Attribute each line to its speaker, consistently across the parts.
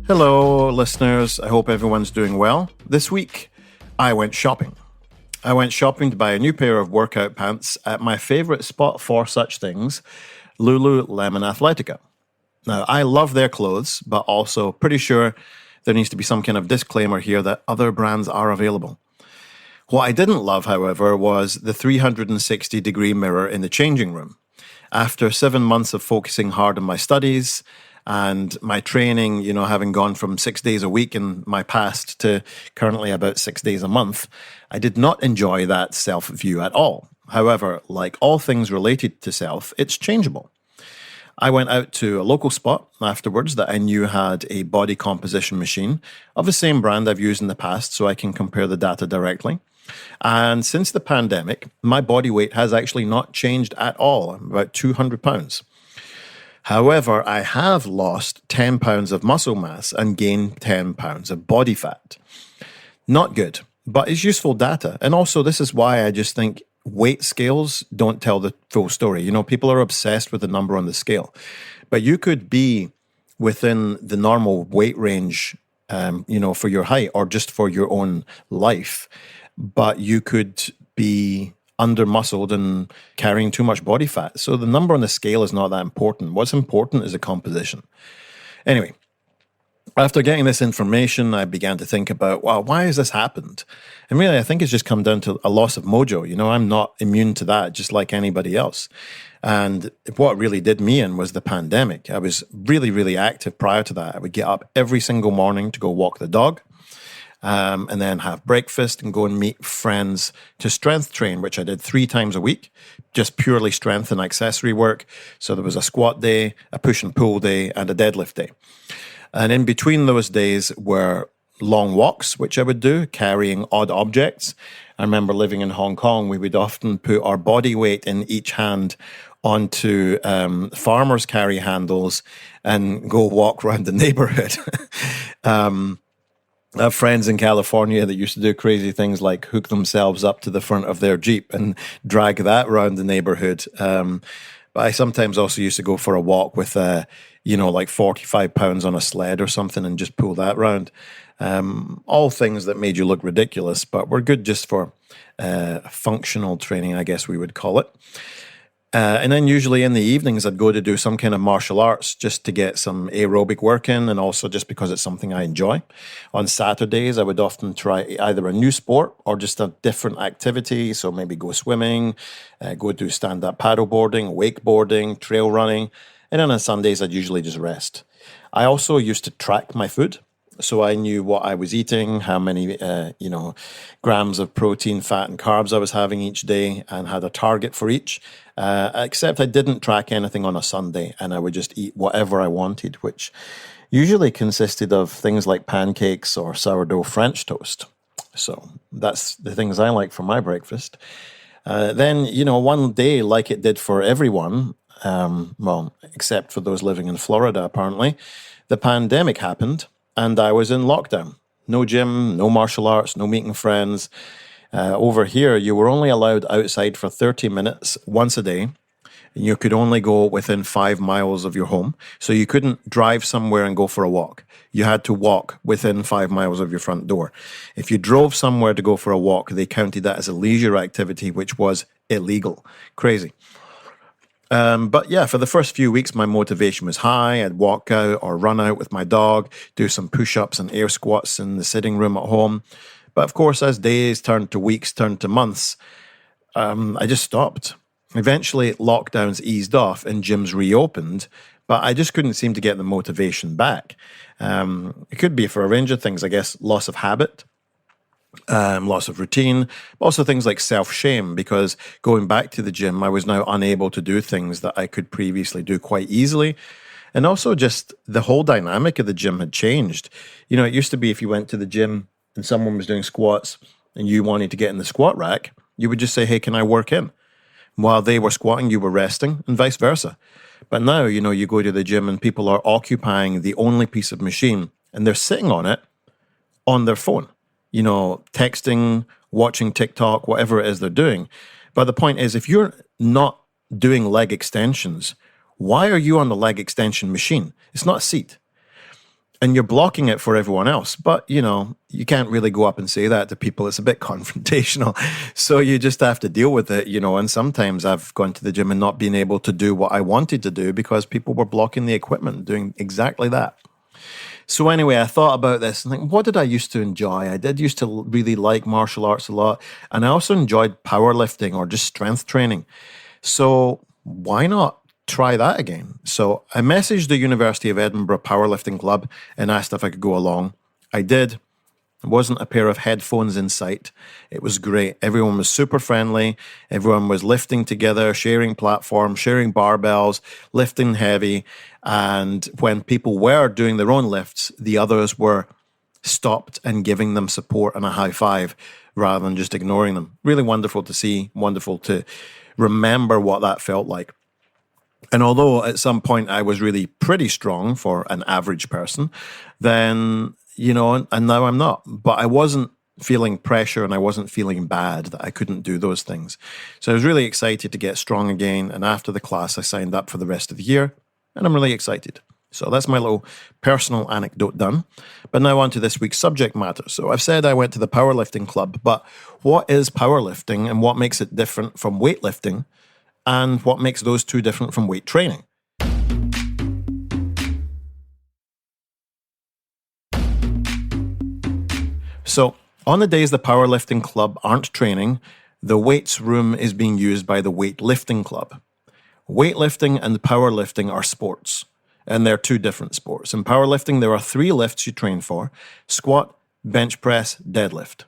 Speaker 1: Hello, listeners. I hope everyone's doing well. This week, I went shopping. I went shopping to buy a new pair of workout pants at my favorite spot for such things, Lululemon Athletica. Now, I love their clothes, but also pretty sure there needs to be some kind of disclaimer here that other brands are available. What I didn't love, however, was the 360-degree mirror in the changing room. After 7 months of focusing hard on my studies and my training, having gone from 6 days a week in my past to currently about 6 days a month, I did not enjoy that self-view at all. However, like all things related to self, it's changeable. I went out to a local spot afterwards that I knew had a body composition machine of the same brand I've used in the past, so I can compare the data directly. And since the pandemic, my body weight has actually not changed at all. I'm about 200 pounds. However, I have lost 10 pounds of muscle mass and gained 10 pounds of body fat. Not good, but it's useful data. And also, this is why I just think weight scales don't tell the full story. People are obsessed with the number on the scale. But you could be within the normal weight range, for your height or just for your own life. But you could be under-muscled and carrying too much body fat. So the number on the scale is not that important. What's important is the composition. Anyway, after getting this information, I began to think about, wow, why has this happened? And really, I think it's just come down to a loss of mojo. I'm not immune to that, just like anybody else. And what really did me in was the pandemic. I was really, really active prior to that. I would get up every single morning to go walk the dog. And then have breakfast and go and meet friends to strength train, which I did 3 times a week, just purely strength and accessory work. So there was a squat day, a push and pull day, and a deadlift day. And in between those days were long walks, which I would do, carrying odd objects. I remember living in Hong Kong, we would often put our body weight in each hand onto farmers' carry handles and go walk around the neighborhood. I have friends in California that used to do crazy things like hook themselves up to the front of their Jeep and drag that around the neighborhood. But I sometimes also used to go for a walk with, like 45 pounds on a sled or something and just pull that around. All things that made you look ridiculous, but were good just for functional training, I guess we would call it. And then usually in the evenings, I'd go to do some kind of martial arts just to get some aerobic work in, and also just because it's something I enjoy. On Saturdays, I would often try either a new sport or just a different activity. So maybe go swimming, go do stand-up paddleboarding, wakeboarding, trail running. And then on Sundays, I'd usually just rest. I also used to track my food. So I knew what I was eating, how many, grams of protein, fat, and carbs I was having each day, and had a target for each. Except I didn't track anything on a Sunday, and I would just eat whatever I wanted, which usually consisted of things like pancakes or sourdough French toast. So that's the things I like for my breakfast. Then, one day, like it did for everyone, except for those living in Florida, apparently, the pandemic happened. And I was in lockdown. No gym, no martial arts, no meeting friends. Over here, you were only allowed outside for 30 minutes once a day. And you could only go within 5 miles of your home. So you couldn't drive somewhere and go for a walk. You had to walk within 5 miles of your front door. If you drove somewhere to go for a walk, they counted that as a leisure activity, which was illegal. Crazy. But yeah, for the first few weeks, my motivation was high. I'd walk out or run out with my dog, do some push-ups and air squats in the sitting room at home. But of course, as days turned to weeks, turned to months, I just stopped. Eventually, lockdowns eased off and gyms reopened, but I just couldn't seem to get the motivation back. It could be for a range of things, I guess, loss of habit. Loss of routine, but also things like self-shame, because going back to the gym, I was now unable to do things that I could previously do quite easily. And also just the whole dynamic of the gym had changed. It used to be if you went to the gym and someone was doing squats and you wanted to get in the squat rack, you would just say, hey, can I work in? While they were squatting, you were resting, and vice versa. But now, you go to the gym and people are occupying the only piece of machine and they're sitting on it on their phone. Texting, watching TikTok, whatever it is they're doing. But the point is, if you're not doing leg extensions, why are you on the leg extension machine? It's not a seat. and you're blocking it for everyone else. But, you can't really go up and say that to people. It's a bit confrontational. So you just have to deal with it, and sometimes I've gone to the gym and not been able to do what I wanted to do because people were blocking the equipment, doing exactly that. So anyway, I thought about this and think, what did I used to enjoy? I did used to really like martial arts a lot. And I also enjoyed powerlifting or just strength training. So why not try that again? So I messaged the University of Edinburgh Powerlifting Club and asked if I could go along. I did. It wasn't a pair of headphones in sight. It was great. Everyone was super friendly. Everyone was lifting together, sharing platforms, sharing barbells, lifting heavy. And when people were doing their own lifts, the others were stopped and giving them support and a high five rather than just ignoring them. Really wonderful to see, wonderful to remember what that felt like. And although at some point I was really pretty strong for an average person, then, and now I'm not. But I wasn't feeling pressure and I wasn't feeling bad that I couldn't do those things. So I was really excited to get strong again. And after the class, I signed up for the rest of the year. And I'm really excited. So that's my little personal anecdote done. But now on to this week's subject matter. So I've said I went to the powerlifting club, but what is powerlifting and what makes it different from weightlifting? And what makes those two different from weight training? So on the days the powerlifting club aren't training, the weights room is being used by the weightlifting club. Weightlifting and powerlifting are sports, and they're two different sports. In powerlifting, there are 3 lifts you train for: squat, bench press, deadlift.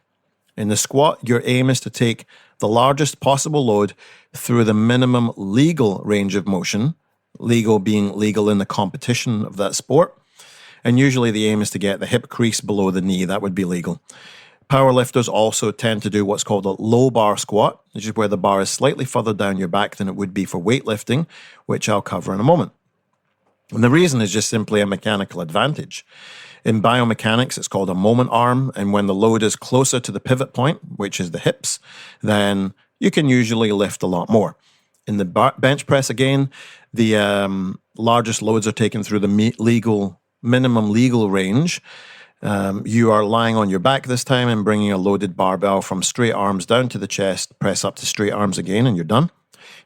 Speaker 1: In the squat, your aim is to take the largest possible load through the minimum legal range of motion, legal being legal in the competition of that sport. And usually the aim is to get the hip crease below the knee. That would be legal. Powerlifters also tend to do what's called a low bar squat, which is where the bar is slightly further down your back than it would be for weightlifting, which I'll cover in a moment. And the reason is just simply a mechanical advantage. In biomechanics, it's called a moment arm, and when the load is closer to the pivot point, which is the hips, then you can usually lift a lot more. In the bench press, again, the largest loads are taken through the minimum legal range. You are lying on your back this time and bringing a loaded barbell from straight arms down to the chest, press up to straight arms again, and you're done.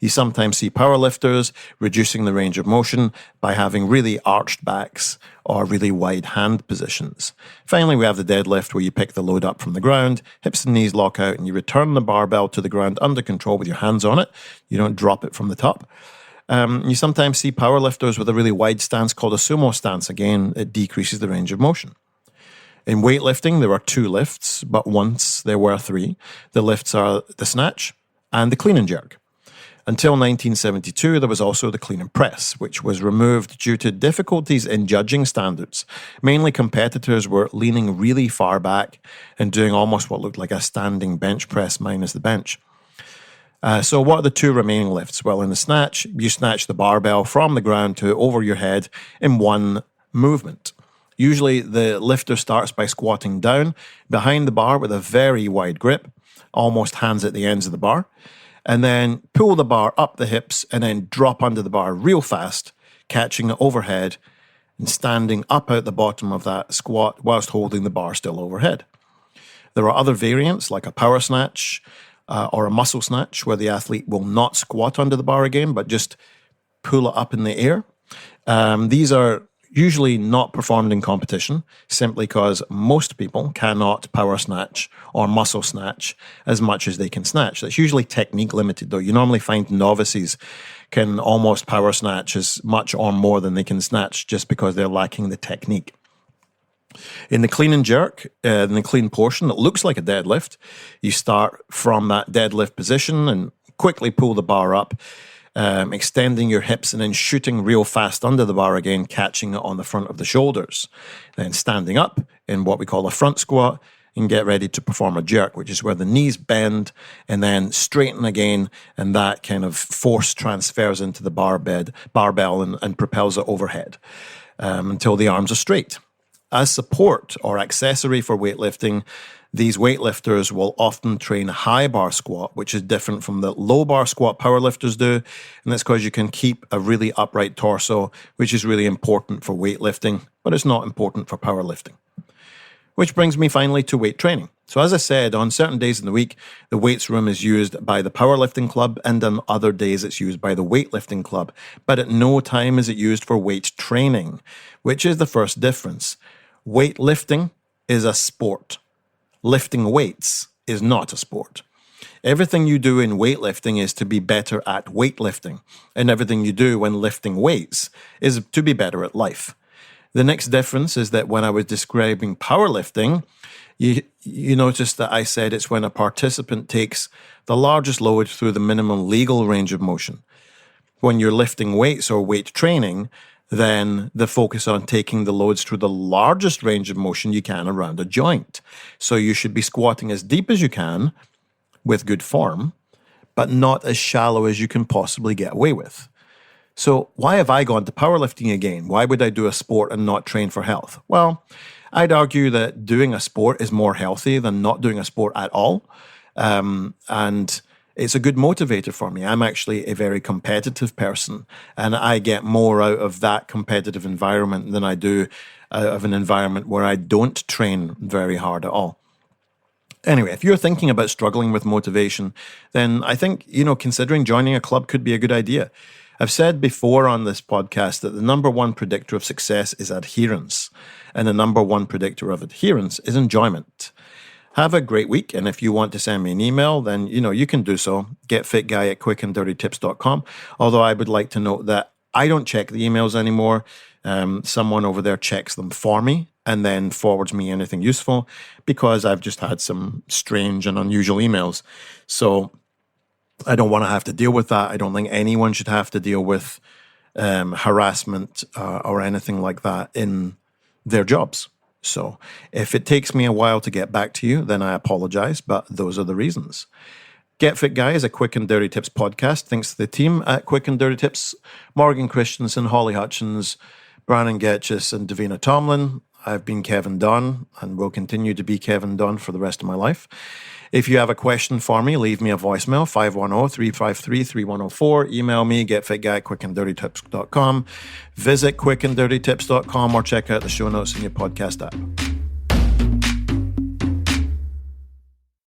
Speaker 1: You sometimes see powerlifters reducing the range of motion by having really arched backs or really wide hand positions. Finally, we have the deadlift where you pick the load up from the ground, hips and knees lock out, and you return the barbell to the ground under control with your hands on it. You don't drop it from the top. You sometimes see powerlifters with a really wide stance called a sumo stance. Again, it decreases the range of motion. In weightlifting, there are 2 lifts, but once there were 3. The lifts are the snatch and the clean and jerk. Until 1972, there was also the clean and press, which was removed due to difficulties in judging standards. Mainly competitors were leaning really far back and doing almost what looked like a standing bench press minus the bench. So what are the 2 remaining lifts? Well, in the snatch, you snatch the barbell from the ground to over your head in one movement. Usually the lifter starts by squatting down behind the bar with a very wide grip, almost hands at the ends of the bar, and then pull the bar up the hips and then drop under the bar real fast, catching it overhead and standing up out the bottom of that squat whilst holding the bar still overhead. There are other variants like a power snatch or a muscle snatch where the athlete will not squat under the bar again, but just pull it up in the air. These are usually not performed in competition simply because most people cannot power snatch or muscle snatch as much as they can snatch. That's usually technique limited, though. You normally find novices can almost power snatch as much or more than they can snatch just because they're lacking the technique. In the clean and jerk, in the clean portion, it looks like a deadlift. You start from that deadlift position and quickly pull the bar up, extending your hips and then shooting real fast under the bar again, catching it on the front of the shoulders. Then standing up in what we call a front squat and get ready to perform a jerk, which is where the knees bend and then straighten again, and that kind of force transfers into the barbell and propels it overhead until the arms are straight. As support or accessory for weightlifting, These weightlifters will often train high bar squat, which is different from the low bar squat powerlifters do. And that's because you can keep a really upright torso, which is really important for weightlifting, but it's not important for powerlifting. Which brings me finally to weight training. So as I said, on certain days in the week, the weights room is used by the powerlifting club, and on other days it's used by the weightlifting club. But at no time is it used for weight training, which is the first difference. Weightlifting is a sport. Lifting weights is not a sport. Everything you do in weightlifting is to be better at weightlifting, and everything you do when lifting weights is to be better at life. The next difference is that when I was describing powerlifting, you notice that I said it's when a participant takes the largest load through the minimum legal range of motion. When you're lifting weights or weight training, then the focus on taking the loads through the largest range of motion you can around a joint. So you should be squatting as deep as you can with good form, but not as shallow as you can possibly get away with. So why have I gone to powerlifting again? Why would I do a sport and not train for health? Well, I'd argue that doing a sport is more healthy than not doing a sport at all. And it's a good motivator for me. I'm actually a very competitive person, and I get more out of that competitive environment than I do out of an environment where I don't train very hard at all. Anyway, if you're thinking about struggling with motivation, then I think, considering joining a club could be a good idea. I've said before on this podcast that the number one predictor of success is adherence, and the number one predictor of adherence is enjoyment. Have a great week, and if you want to send me an email, then you can do so. getfitguy@quickanddirtytips.com. Although I would like to note that I don't check the emails anymore. Someone over there checks them for me and then forwards me anything useful, because I've just had some strange and unusual emails. So I don't want to have to deal with that. I don't think anyone should have to deal with harassment or anything like that in their jobs. So if it takes me a while to get back to you, then I apologize, but those are the reasons. Get Fit Guy is a Quick and Dirty Tips podcast. Thanks to the team at Quick and Dirty Tips, Morgan Christensen, Holly Hutchins, Brannon Getchis, and Davina Tomlin. I've been Kevin Dunn and will continue to be Kevin Dunn for the rest of my life. If you have a question for me, leave me a voicemail, 510-353-3104. Email me, getfitguy@quickanddirtytips.com. Visit quickanddirtytips.com or check out the show notes in your podcast app.